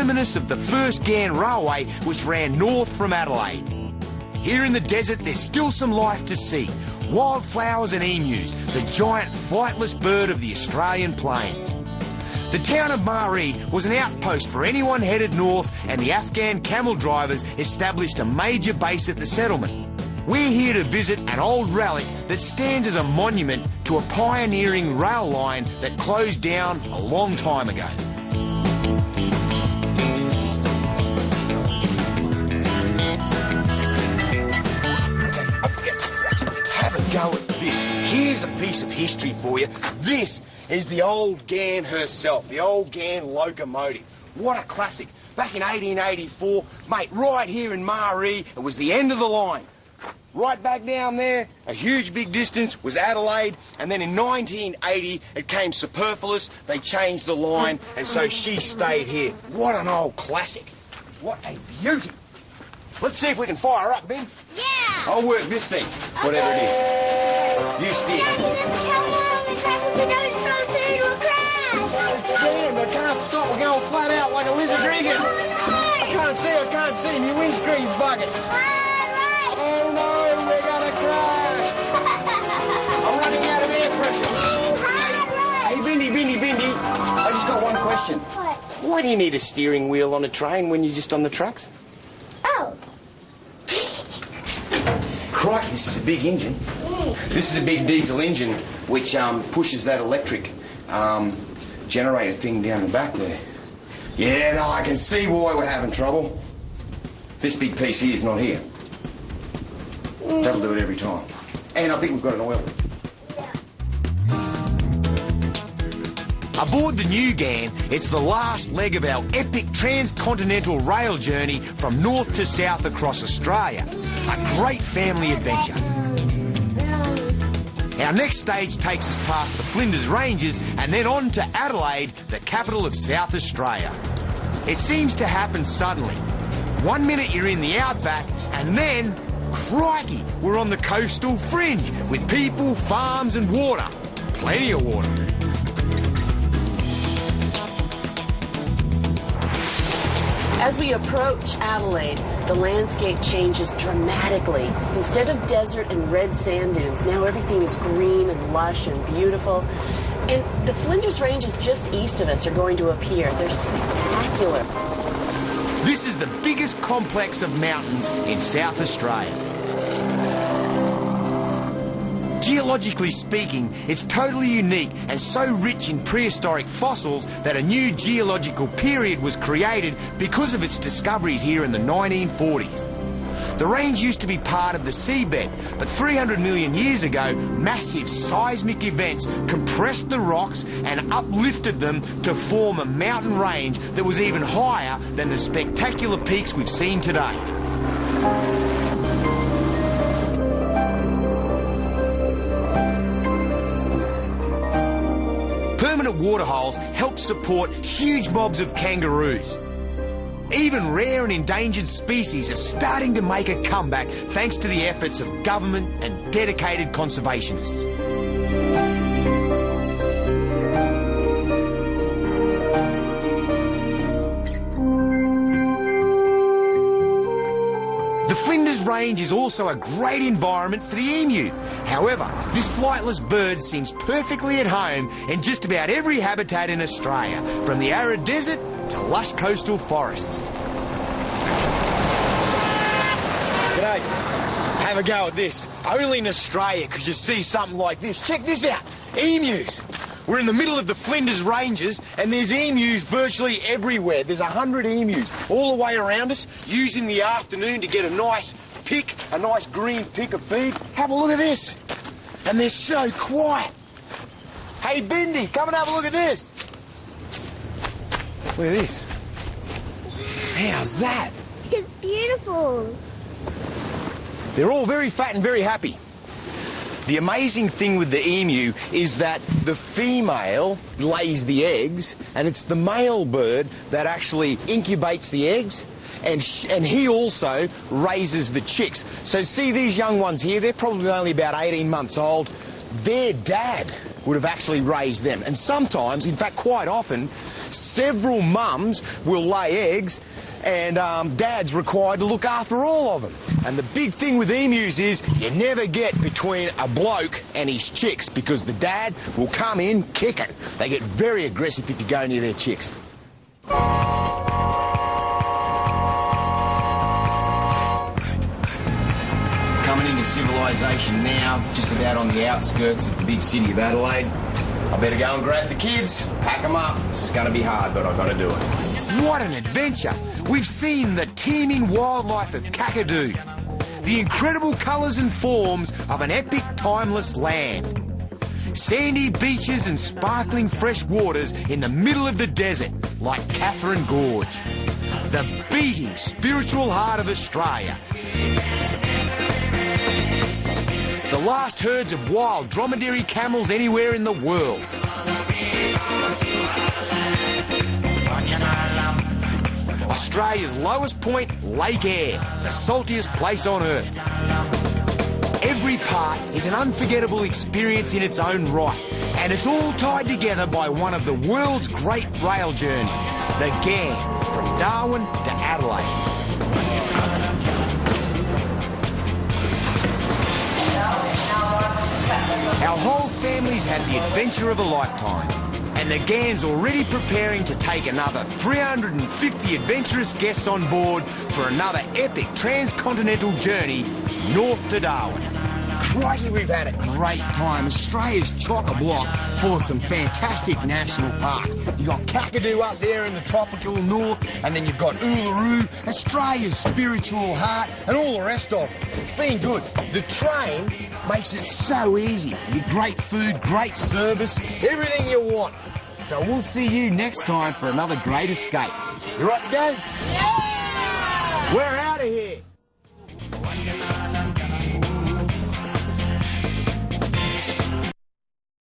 terminus of the first Ghan Railway, which ran north from Adelaide. Here in the desert, there's still some life to see. Wildflowers and emus, the giant flightless bird of the Australian plains. The town of Maree was an outpost for anyone headed north, and the Afghan camel drivers established a major base at the settlement. We're here to visit an old relic that stands as a monument to a pioneering rail line that closed down a long time ago. Have a go at this. Here's a piece of history for you. This is the old Ghan herself, the old Ghan locomotive. What a classic. Back in 1884, mate, right here in Maree, it was the end of the line. Right back down there, a huge big distance, was Adelaide, and then in 1980 it came superfluous, they changed the line, and so she stayed here. What an old classic. What a beauty. Let's see if we can fire her up, Ben. Yeah! I'll work this thing, whatever it is. You steer. Daddy, let's come on the track with the don't slow soon, we'll crash! It's jammed, I can't stop, we're going flat out like a lizard dragon. Oh no! I can't see, my windscreen's bugging. Oh no, we're gonna crash! I'm running out of air pressure. Hey, Bindi, I just got one question. What? Why do you need a steering wheel on a train when you're just on the tracks? Oh. Crikey, this is a big engine. This is a big diesel engine which pushes that electric generator thing down the back there. Yeah, no, I can see why we're having trouble. This big piece here is not here. That'll do it every time. And I think we've got an oil leak. Aboard the New Ghan, it's the last leg of our epic transcontinental rail journey from north to south across Australia. A great family adventure. Our next stage takes us past the Flinders Ranges and then on to Adelaide, the capital of South Australia. It seems to happen suddenly. 1 minute you're in the outback and then, crikey, we're on the coastal fringe with people, farms and water. Plenty of water. As we approach Adelaide, the landscape changes dramatically. Instead of desert and red sand dunes, now everything is green and lush and beautiful. And the Flinders Ranges just east of us are going to appear. They're spectacular. This is the biggest complex of mountains in South Australia. Geologically speaking, it's totally unique and so rich in prehistoric fossils that a new geological period was created because of its discoveries here in the 1940s. The range used to be part of the seabed, but 300 million years ago, massive seismic events compressed the rocks and uplifted them to form a mountain range that was even higher than the spectacular peaks we've seen today. Permanent waterholes help support huge mobs of kangaroos. Even rare and endangered species are starting to make a comeback thanks to the efforts of government and dedicated conservationists. The Flinders Range is also a great environment for the emu. However, this flightless bird seems perfectly at home in just about every habitat in Australia, from the arid desert to lush coastal forests. G'day. Have a go at this. Only in Australia could you see something like this. Check this out. Emus. We're in the middle of the Flinders Ranges and there's emus virtually everywhere. There's 100 emus all the way around us, using the afternoon to get a nice pick, a nice green pick of feed. Have a look at this. And they're so quiet. Hey, Bindi, come and have a look at this. Look at this. How's that? It's beautiful. They're all very fat and very happy. The amazing thing with the emu is that the female lays the eggs, and it's the male bird that actually incubates the eggs, and he also raises the chicks. So see these young ones here, they're probably only about 18 months old. Their dad would have actually raised them. And sometimes, in fact quite often, several mums will lay eggs and dad's required to look after all of them. And the big thing with emus is you never get between a bloke and his chicks because the dad will come in kicking. They get very aggressive if you go near their chicks. Coming into civilization now, just about on the outskirts of the big city of Adelaide. I better go and grab the kids, pack them up. This is going to be hard, but I've got to do it. What an adventure! We've seen the teeming wildlife of Kakadu, the incredible colours and forms of an epic, timeless land. Sandy beaches and sparkling fresh waters in the middle of the desert, like Catherine Gorge. The beating, spiritual heart of Australia. The last herds of wild dromedary camels anywhere in the world. Australia's lowest point, Lake Eyre, the saltiest place on earth. Every part is an unforgettable experience in its own right, and it's all tied together by one of the world's great rail journeys, the Ghan, from Darwin to Adelaide. Our whole family's had the adventure of a lifetime, and the Ghan's already preparing to take another 350 adventurous guests on board for another epic transcontinental journey north to Darwin. Crikey, we've had a great time. Australia's chock-a-block full of some fantastic national parks. You've got Kakadu up there in the tropical north, and then you've got Uluru, Australia's spiritual heart, and all the rest of it. It's been good. The train makes it so easy. You get great food, great service, everything you want. So we'll see you next time for another great escape. You right to go? Yeah!